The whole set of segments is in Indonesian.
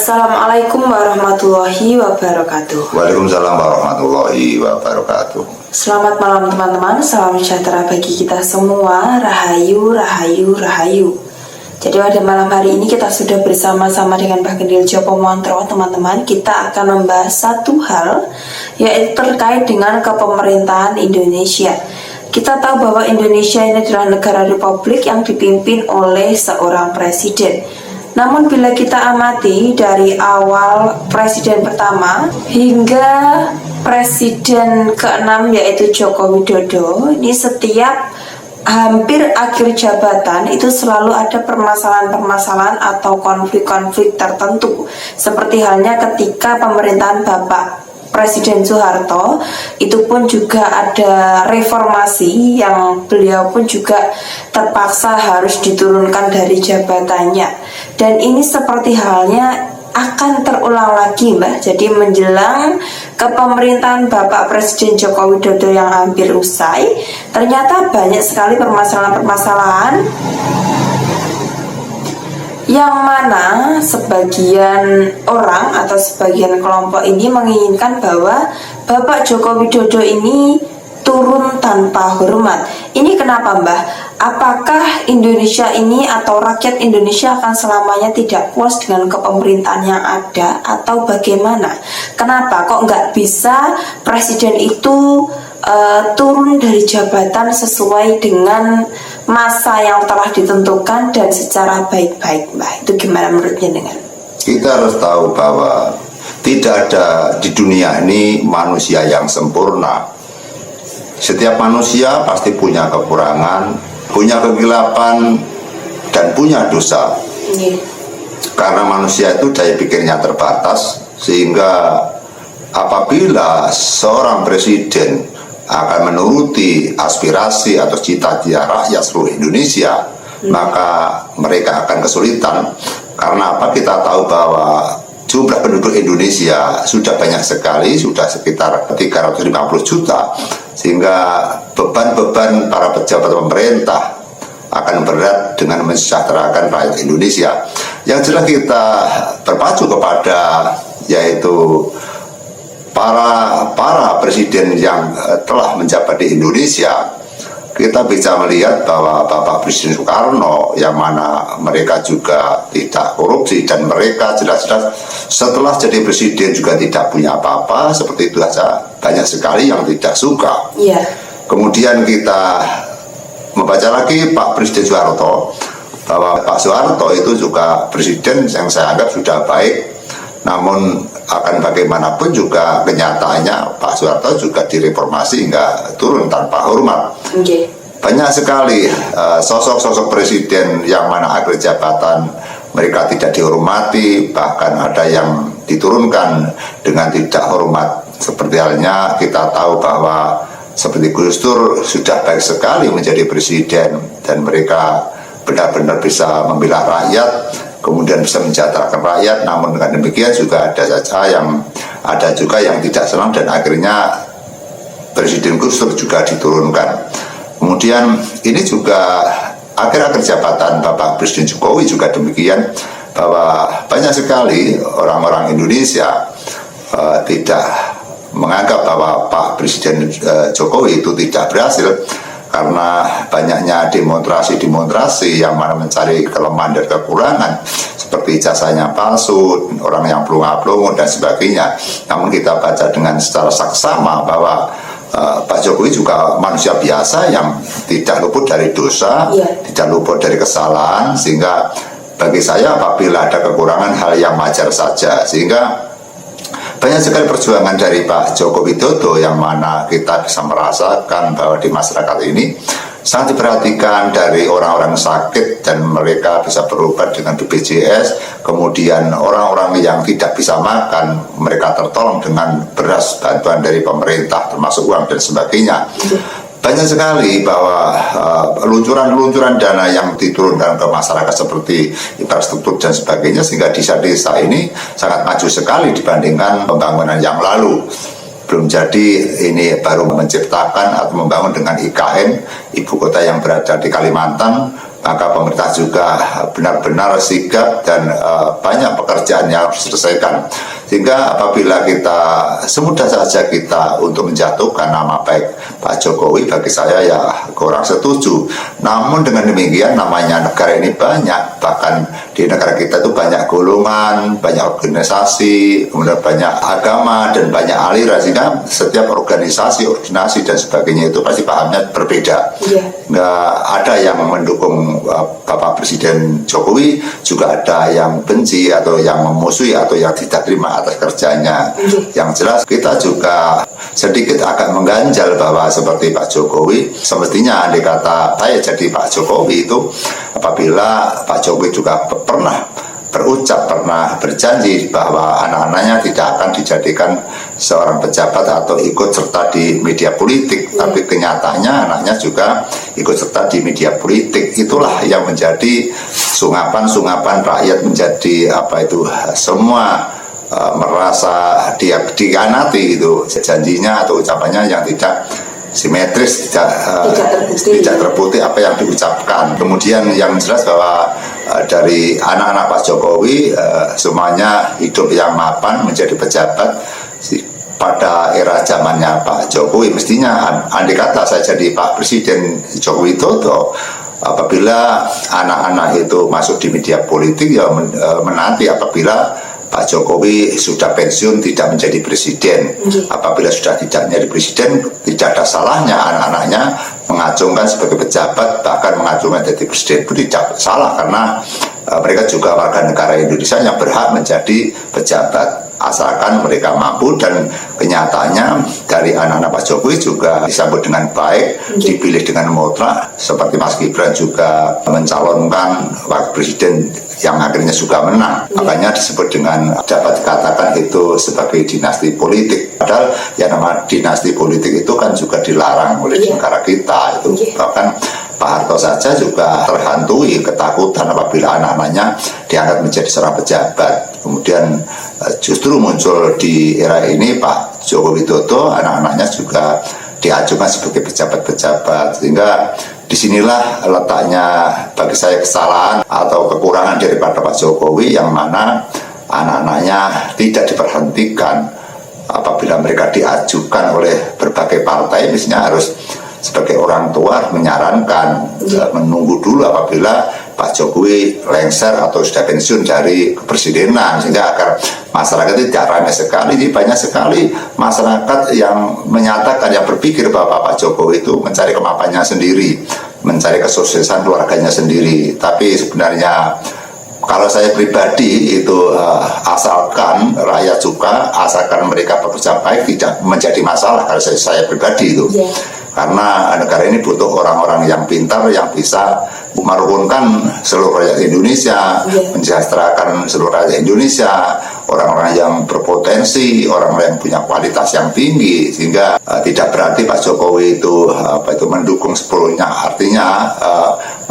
Assalamualaikum warahmatullahi wabarakatuh. Waalaikumsalam warahmatullahi wabarakatuh. Selamat malam teman-teman, salam sejahtera bagi kita semua. Rahayu, rahayu, rahayu. Jadi pada malam hari ini kita sudah bersama-sama dengan Mbah Kendil Jopo Montro. Teman-teman, kita akan membahas satu hal, yaitu terkait dengan kepemerintahan Indonesia. Kita tahu bahwa Indonesia ini adalah negara republik yang dipimpin oleh seorang presiden. Namun bila kita amati dari awal presiden pertama hingga presiden ke-6 yaitu Joko Widodo, ini setiap hampir akhir jabatan itu selalu ada permasalahan-permasalahan atau konflik-konflik tertentu. Seperti halnya ketika pemerintahan Bapak Presiden Soeharto, itu pun juga ada reformasi yang beliau pun juga terpaksa harus diturunkan dari jabatannya. Dan ini seperti halnya akan terulang lagi, Mbak. Jadi menjelang kepemerintahan Bapak Presiden Joko Widodo yang hampir usai, ternyata banyak sekali permasalahan-permasalahan yang mana sebagian orang atau sebagian kelompok ini menginginkan bahwa Bapak Joko Widodo ini turun tanpa hormat. Ini kenapa, Mbah? Apakah Indonesia ini atau rakyat Indonesia akan selamanya tidak puas dengan kepemerintahan yang ada atau bagaimana? Kenapa kok nggak bisa presiden itu turun dari jabatan sesuai dengan masa yang telah ditentukan dan secara baik-baik, Mbak? Itu gimana menurutnya dengan? Kita harus tahu bahwa tidak ada di dunia ini manusia yang sempurna. Setiap manusia pasti punya kekurangan, punya kegelapan, dan punya dosa. Karena manusia itu daya pikirnya terbatas, sehingga apabila seorang presiden akan menuruti aspirasi atau cita-cita rakyat seluruh Indonesia, maka mereka akan kesulitan. Karena apa? Kita tahu bahwa jumlah penduduk Indonesia sudah banyak sekali, sudah sekitar 350 juta, sehingga beban-beban para pejabat pemerintah akan berat dengan mensejahterakan rakyat Indonesia. Yang jelas kita berpacu kepada yaitu para presiden yang telah menjabat di Indonesia. Kita bisa melihat bahwa Bapak Presiden Soekarno, yang mana mereka juga tidak korupsi, dan mereka jelas-jelas setelah jadi presiden juga tidak punya apa-apa, seperti itu saja. Banyak sekali yang tidak suka. Kemudian kita membaca lagi Pak Presiden Soeharto, bahwa Pak Soeharto itu juga presiden yang saya anggap sudah baik. Namun akan bagaimanapun juga kenyataannya Pak Soeharto juga direformasi hingga turun tanpa hormat. Banyak sekali sosok-sosok presiden yang mana akhir jabatan mereka tidak dihormati, bahkan ada yang diturunkan dengan tidak hormat. Seperti halnya kita tahu bahwa seperti Gus Dur sudah baik sekali menjadi presiden, dan mereka benar-benar bisa membela rakyat, kemudian bisa mensejahterakan rakyat. Namun dengan demikian juga ada juga yang tidak senang, dan akhirnya Presiden Gus Dur juga diturunkan. Kemudian ini juga akhir-akhir jabatan Bapak Presiden Jokowi juga demikian, bahwa banyak sekali orang-orang Indonesia tidak menganggap bahwa Pak Presiden Jokowi itu tidak berhasil, karena banyaknya demonstrasi yang mana mencari kelemahan dan kekurangan, seperti jasanya palsu, orang yang pelongo-pelongo dan sebagainya. Namun kita baca dengan secara saksama bahwa Pak Jokowi juga manusia biasa yang tidak luput dari dosa, tidak luput dari kesalahan, sehingga bagi saya apabila ada kekurangan hal yang wajar saja. Sehingga banyak sekali perjuangan dari Pak Joko Widodo yang mana kita bisa merasakan bahwa di masyarakat ini sangat diperhatikan dari orang-orang sakit, dan mereka bisa berobat dengan BPJS. Kemudian orang-orang yang tidak bisa makan, mereka tertolong dengan beras, bantuan dari pemerintah termasuk uang dan sebagainya. Banyak sekali bahwa luncuran-luncuran dana yang diturunkan ke masyarakat seperti infrastruktur dan sebagainya, sehingga desa-desa ini sangat maju sekali dibandingkan pembangunan yang lalu. Belum jadi ini baru menciptakan atau membangun dengan IKN, ibu kota yang berada di Kalimantan, maka pemerintah juga benar-benar sigap dan banyak pekerjaan yang harus diselesaikan. Sehingga apabila kita semudah saja kita untuk menjatuhkan nama baik Pak Jokowi, bagi saya ya kurang setuju. Namun dengan demikian namanya negara ini banyak, bahkan di negara kita itu banyak golongan, banyak organisasi, kemudian banyak agama dan banyak aliran, sehingga setiap organisasi, ordinasi dan sebagainya itu pasti pahamnya berbeda. Nggak ada yang mendukung Bapak Presiden Jokowi, juga ada yang benci atau yang memusuhi atau yang tidak terima atas kerjanya. Yang jelas kita juga sedikit agak mengganjal bahwa seperti Pak Jokowi, semestinya andai kata saya jadi Pak Jokowi itu, apabila Pak Jokowi juga pernah berucap, pernah berjanji bahwa anak-anaknya tidak akan dijadikan seorang pejabat atau ikut serta di media politik, tapi kenyataannya anaknya juga ikut serta di media politik. Itulah yang menjadi sungkapan rakyat, menjadi semua merasa dia dikhianati itu janjinya atau ucapannya yang tidak simetris, tidak terbukti apa yang diucapkan. Kemudian yang jelas bahwa dari anak-anak Pak Jokowi semuanya hidup yang mapan menjadi pejabat. Pada era zamannya Pak Jokowi, mestinya andai kata saya jadi Pak Presiden Joko Widodo, apabila anak-anak itu masuk di media politik, ya menanti apabila Pak Jokowi sudah pensiun tidak menjadi presiden. Apabila sudah tidak menjadi presiden, tidak ada salahnya anak-anaknya mengacungkan sebagai pejabat, bahkan mengacungkan jadi presiden itu tidak salah, karena mereka juga warga negara Indonesia yang berhak menjadi pejabat, asalkan mereka mampu. Dan kenyataannya dari anak-anak Pak Jokowi juga disambut dengan baik, dipilih dengan mutlak, seperti Mas Gibran juga mencalonkan wakil presiden yang akhirnya juga menang. Makanya disebut dengan, dapat dikatakan itu sebagai dinasti politik. Padahal yang nama dinasti politik itu kan juga dilarang oleh negara kita itu. Bahkan Pak Harto saja juga terhantui ketakutan apabila anak-anaknya diangkat menjadi seorang pejabat. Kemudian justru muncul di era ini Pak Joko Widodo, anak-anaknya juga diajukan sebagai pejabat-pejabat, sehingga disinilah letaknya bagi saya kesalahan atau kekurangan daripada Pak Jokowi, yang mana anak-anaknya tidak diperhentikan apabila mereka diajukan oleh berbagai partai. Misalnya harus sebagai orang tua menyarankan menunggu dulu apabila Pak Jokowi lengser atau sudah pensiun dari kepresidenan, sehingga agar masyarakat tidak ramai sekali. Jadi banyak sekali masyarakat yang menyatakan, yang berpikir bahwa Pak Jokowi itu mencari kemapannya sendiri, mencari kesuksesan keluarganya sendiri. Tapi sebenarnya kalau saya pribadi itu asalkan rakyat suka, asalkan mereka bekerja baik, tidak menjadi masalah kalau saya pribadi itu. Karena negara ini butuh orang-orang yang pintar, yang bisa merukunkan seluruh rakyat Indonesia, mensejahterakan seluruh rakyat Indonesia, orang-orang yang berpotensi, orang-orang yang punya kualitas yang tinggi, sehingga tidak berarti Pak Jokowi itu mendukung sepenuhnya. Artinya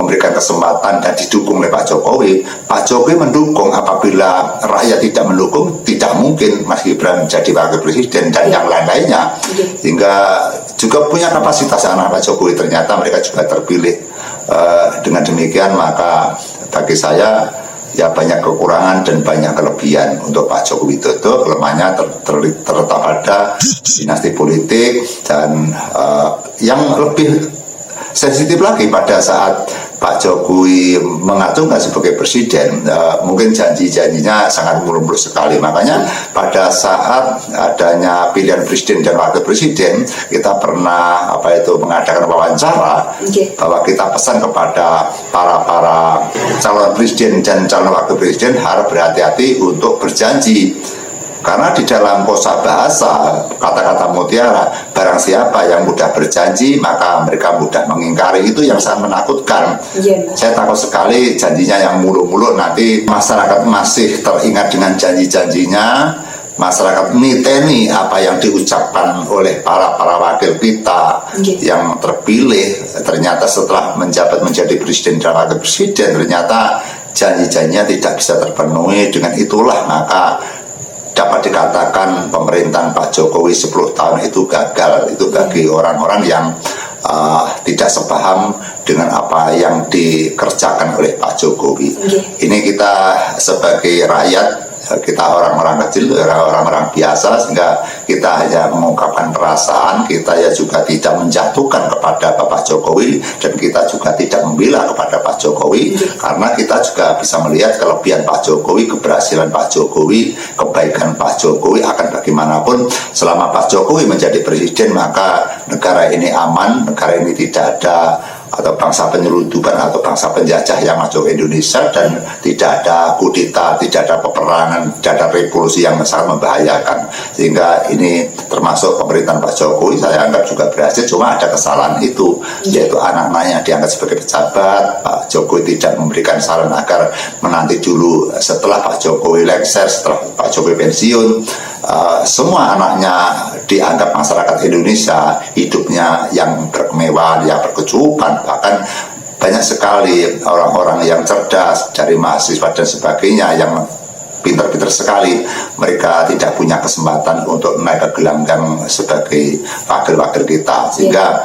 memberikan kesempatan dan didukung oleh Pak Jokowi. Pak Jokowi mendukung, apabila rakyat tidak mendukung, tidak mungkin Mas Gibran jadi wakil presiden dan yang lain-lainnya. Sehingga juga punya kapasitas anak Pak Jokowi, ternyata mereka juga terpilih. Dengan demikian maka bagi saya ya banyak kekurangan dan banyak kelebihan untuk Pak Joko Widodo. Kelemahannya terletak pada dinasti politik, dan yang lebih sensitif lagi pada saat Pak Jokowi mengacungkan sebagai presiden, mungkin janji-janjinya sangat mulus-mulus sekali. Makanya pada saat adanya pilihan presiden dan wakil presiden, kita pernah mengadakan wawancara, bahwa kita pesan kepada para calon presiden dan calon wakil presiden harus berhati-hati untuk berjanji. Karena di dalam kosa bahasa, kata-kata mutiara, barang siapa yang mudah berjanji maka mereka mudah mengingkari. Itu yang sangat menakutkan. Saya takut sekali janjinya yang mulu-mulu, nanti masyarakat masih teringat dengan janji-janjinya, masyarakat niteni apa yang diucapkan oleh para wakil kita yang terpilih. Ternyata setelah menjabat menjadi presiden dan wakil presiden, ternyata janji-janjinya tidak bisa terpenuhi. Dengan itulah maka dapat dikatakan pemerintahan Pak Jokowi 10 tahun itu gagal. Itu bagi orang-orang yang tidak sepaham dengan apa yang dikerjakan oleh Pak Jokowi. Ini kita sebagai rakyat, kita orang-orang kecil, orang-orang biasa, sehingga kita hanya mengungkapkan perasaan, kita ya juga tidak menjatuhkan kepada Bapak Jokowi, dan kita juga tidak membela kepada Pak Jokowi, karena kita juga bisa melihat kelebihan Pak Jokowi, keberhasilan Pak Jokowi, kebaikan Pak Jokowi. Akan bagaimanapun, selama Pak Jokowi menjadi presiden, maka negara ini aman, negara ini tidak ada atau bangsa penyelundupan atau bangsa penjajah yang masuk ke Indonesia, dan tidak ada kudeta, tidak ada peperangan, tidak ada revolusi yang sangat membahayakan. Sehingga ini termasuk pemerintahan Pak Jokowi, saya anggap juga berhasil. Cuma ada kesalahan itu, yaitu anak-anaknya dianggap sebagai pejabat. Pak Jokowi tidak memberikan saran agar menanti dulu setelah Pak Jokowi lengser, setelah Pak Jokowi pensiun, semua anaknya dianggap masyarakat Indonesia hidupnya yang berkemewahan, yang berkecukupan. Bahkan banyak sekali orang-orang yang cerdas dari mahasiswa dan sebagainya yang pintar-pintar sekali, mereka tidak punya kesempatan untuk naik ke gelanggang sebagai wakil-wakil kita. Sehingga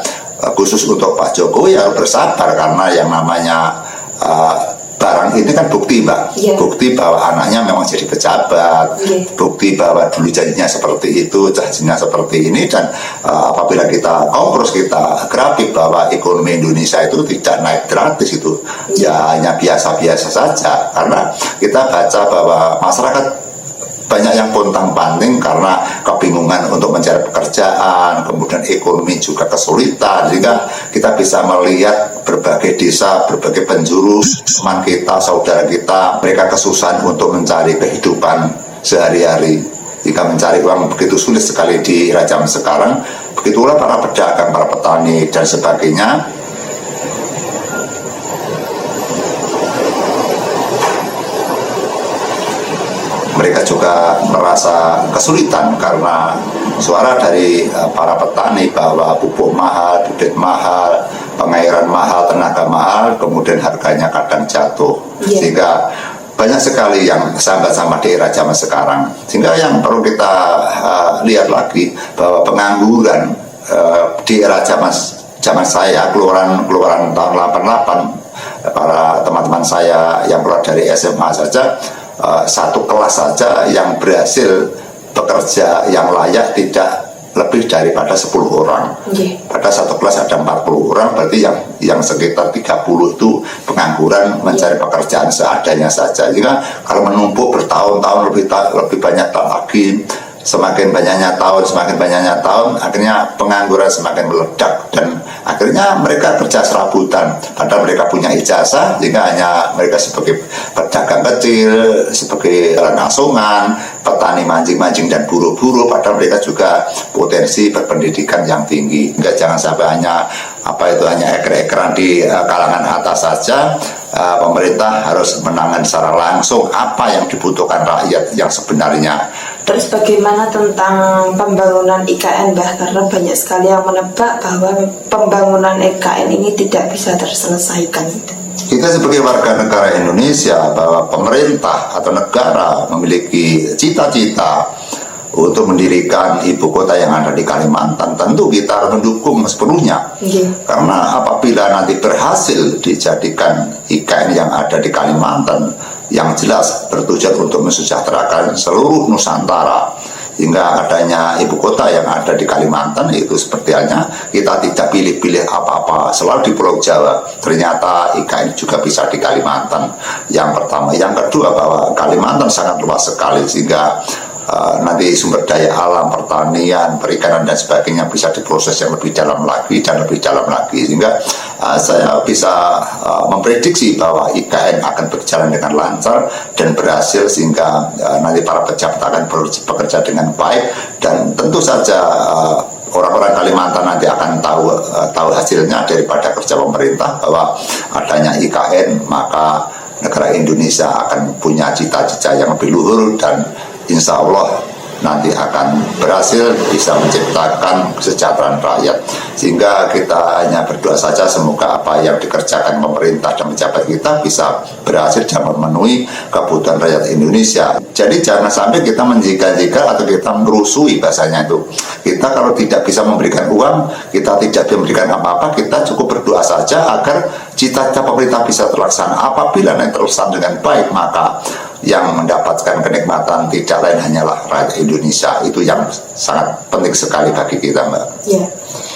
khusus untuk Pak Jokowi harus bersabar, karena yang namanya barang ini kan bukti, Mbak. Bukti bahwa anaknya memang jadi pejabat, bukti bahwa dulu janjinya seperti itu, janjinya seperti ini. Dan apabila kita kompros, kita grafik bahwa ekonomi Indonesia itu tidak naik gratis, itu ya hanya biasa-biasa saja. Karena kita baca bahwa masyarakat banyak yang pontang-panting karena kebingungan untuk mencari pekerjaan, kemudian ekonomi juga kesulitan. Sehingga kita bisa melihat berbagai desa, berbagai penjuru teman kita, saudara kita, mereka kesusahan untuk mencari kehidupan sehari-hari. Jika mencari uang begitu sulit sekali di era zaman sekarang, begitulah para pedagang, para petani dan sebagainya. Mereka juga merasa kesulitan karena suara dari para petani bahwa pupuk mahal, bibit mahal, pengairan mahal, tenaga mahal, kemudian harganya kadang jatuh. Sehingga banyak sekali yang sama-sama di era zaman sekarang. Sehingga yang perlu kita lihat lagi bahwa pengangguran di era zaman saya, keluaran tahun 88, para teman-teman saya yang keluar dari SMA saja, satu kelas saja yang berhasil bekerja yang layak tidak lebih daripada 10 orang. Pada satu kelas ada 40 orang, berarti yang sekitar 30 itu pengangguran, mencari pekerjaan seadanya saja. Jika kalau menumpuk bertahun-tahun, lebih banyak lagi, semakin banyaknya tahun, akhirnya pengangguran semakin meledak, dan akhirnya mereka kerja serabutan. Padahal mereka punya ijazah, sehingga hanya mereka sebagai pedagang kecil, sebagai asongan, petani mancing-mancing dan buruh-buruh. Padahal mereka juga potensi berpendidikan yang tinggi. Enggak, jangan sampai hanya eker-ekeran di kalangan atas saja. Pemerintah harus menangani secara langsung apa yang dibutuhkan rakyat yang sebenarnya. Terus bagaimana tentang pembangunan IKN, Mbah? Karena banyak sekali yang menebak bahwa pembangunan IKN ini tidak bisa terselesaikan. Kita sebagai warga negara Indonesia, bahwa pemerintah atau negara memiliki cita-cita untuk mendirikan ibu kota yang ada di Kalimantan, tentu kita harus mendukung sepenuhnya. Karena apabila nanti berhasil dijadikan IKN yang ada di Kalimantan, yang jelas bertujuan untuk mensejahterakan seluruh Nusantara, hingga adanya ibu kota yang ada di Kalimantan, itu seperti halnya kita tidak pilih-pilih apa-apa, selalu di Pulau Jawa, ternyata IKN juga bisa di Kalimantan. Yang pertama. Yang kedua, bahwa Kalimantan sangat luas sekali, sehingga nanti sumber daya alam, pertanian, perikanan dan sebagainya bisa diproses yang lebih dalam lagi dan lebih dalam lagi. Sehingga saya bisa memprediksi bahwa IKN akan berjalan dengan lancar dan berhasil, sehingga nanti para pejabat akan bekerja dengan baik. Dan tentu saja orang-orang Kalimantan nanti akan tahu hasilnya daripada kerja pemerintah, bahwa adanya IKN, maka negara Indonesia akan punya cita-cita yang lebih luhur, dan insya Allah nanti akan berhasil bisa menciptakan kesejahteraan rakyat. Sehingga kita hanya berdoa saja semoga apa yang dikerjakan pemerintah dan pejabat kita bisa berhasil dan memenuhi kebutuhan rakyat Indonesia. Jadi jangan sampai kita menjika-jika atau kita merusui bahasanya itu. Kita kalau tidak bisa memberikan uang, kita tidak bisa memberikan apa-apa, kita cukup berdoa saja agar cita-cita pemerintah bisa terlaksana. Apabila nanti terlaksana dengan baik, maka yang mendapatkan kenikmatan tidak lain hanyalah rakyat Indonesia. Itu yang sangat penting sekali bagi kita, Mbak. Ya.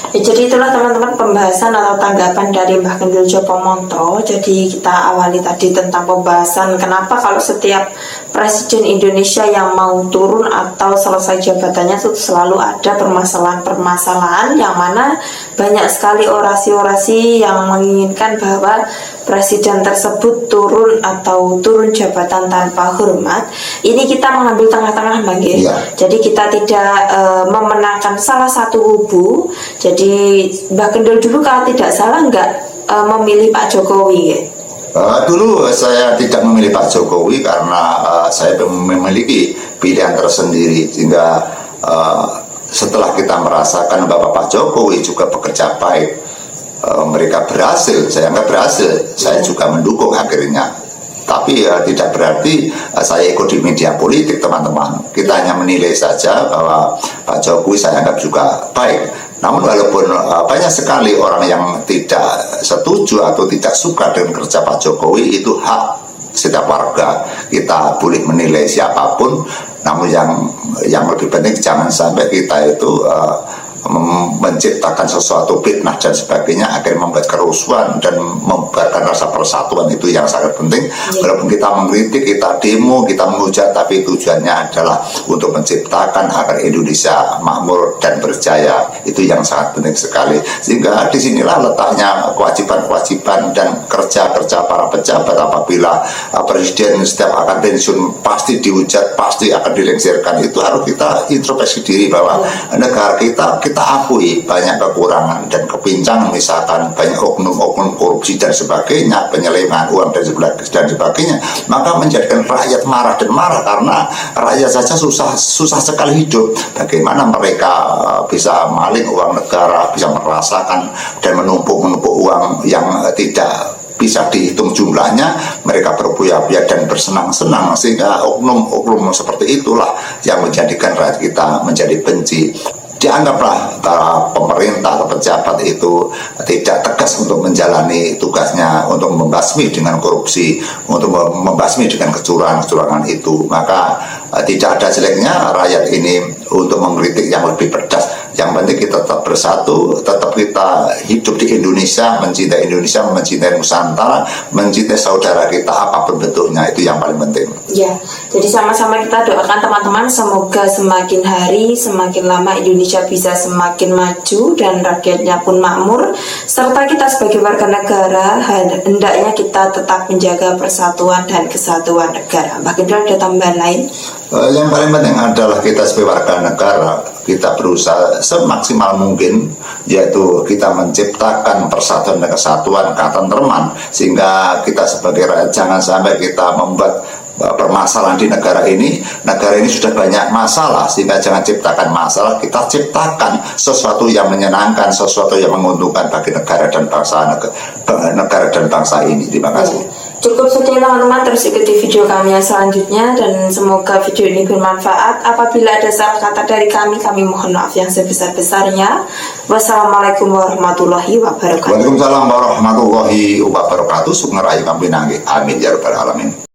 Jadi itulah teman-teman pembahasan atau tanggapan dari Mbah Kendil Jopomontro. Jadi kita awali tadi tentang pembahasan kenapa kalau setiap Presiden Indonesia yang mau turun atau selesai jabatannya itu selalu ada permasalahan-permasalahan yang mana banyak sekali orasi-orasi yang menginginkan bahwa Presiden tersebut turun atau turun jabatan tanpa hormat. Ini kita mengambil tengah-tengah, Bang. Ya. Jadi kita tidak memenangkan salah satu kubu. Jadi Mbah Kendil dulu kalau tidak salah memilih Pak Jokowi ya? Dulu saya tidak memilih Pak Jokowi karena saya memiliki pilihan tersendiri. Sehingga setelah kita merasakan bahwa Pak Jokowi juga bekerja baik, mereka berhasil, saya anggap berhasil, saya juga mendukung akhirnya. Tapi tidak berarti saya ikut di media politik, teman-teman. Kita hanya menilai saja bahwa Pak Jokowi saya anggap juga baik. Namun walaupun banyak sekali orang yang tidak setuju atau tidak suka dengan kerja Pak Jokowi, itu hak setiap warga. Kita boleh menilai siapapun. Namun yang lebih penting jangan sampai kita itu menciptakan sesuatu fitnah dan sebagainya akhirnya membuat kerusuhan dan membubarkan rasa persatuan. Itu yang sangat penting. Walaupun kita mengkritik, kita demo, kita menghujat, tapi tujuannya adalah untuk menciptakan agar Indonesia makmur dan berjaya. Itu yang sangat penting sekali. Sehingga disinilah letaknya kewajiban-kewajiban dan kerja-kerja para pejabat. Apabila presiden setiap akan pensiun pasti dihujat, pasti akan dilengsirkan, itu harus kita introspeksi diri bahwa negara kita akui banyak kekurangan dan kepincangan, misalkan banyak oknum-oknum korupsi dan sebagainya, penyelewengan uang dan sebagainya, maka menjadikan rakyat marah dan marah karena rakyat saja susah sekali hidup. Bagaimana mereka bisa maling uang negara, bisa merasakan dan menumpuk uang yang tidak bisa dihitung jumlahnya, mereka berbuya-buya dan bersenang-senang, sehingga oknum-oknum seperti itulah yang menjadikan rakyat kita menjadi benci. Dianggaplah para pemerintah atau pejabat itu tidak tegas untuk menjalani tugasnya, untuk membasmi dengan korupsi, untuk membasmi dengan kecurangan itu, maka tidak ada jeleknya rakyat ini untuk mengkritik yang lebih pedas. Yang penting kita tetap bersatu, tetap kita hidup di Indonesia, mencintai Nusantara, mencintai saudara kita apapun bentuknya. Itu yang paling penting. Ya, jadi sama-sama kita doakan teman-teman semoga semakin hari semakin lama Indonesia bisa semakin maju dan rakyatnya pun makmur, serta kita sebagai warga negara hendaknya kita tetap menjaga persatuan dan kesatuan negara. Bahkan ada tambahan lain? Yang paling penting adalah kita sebagai warga negara, kita berusaha semaksimal mungkin, yaitu kita menciptakan persatuan dan kesatuan, ketentraman, sehingga kita sebagai rakyat jangan sampai kita membuat permasalahan di negara ini sudah banyak masalah, sehingga jangan ciptakan masalah, kita ciptakan sesuatu yang menyenangkan, sesuatu yang menguntungkan bagi negara dan bangsa ini. Terima kasih. Cukup sekian teman-teman, terus ikuti video kami yang selanjutnya dan semoga video ini bermanfaat. Apabila ada salah kata dari kami mohon maaf yang sebesar-besarnya. Wassalamualaikum warahmatullahi wabarakatuh. Waalaikumsalam warahmatullahi wabarakatuh. Sugeng rahayu kami nangge. Amin ya rabbal alamin.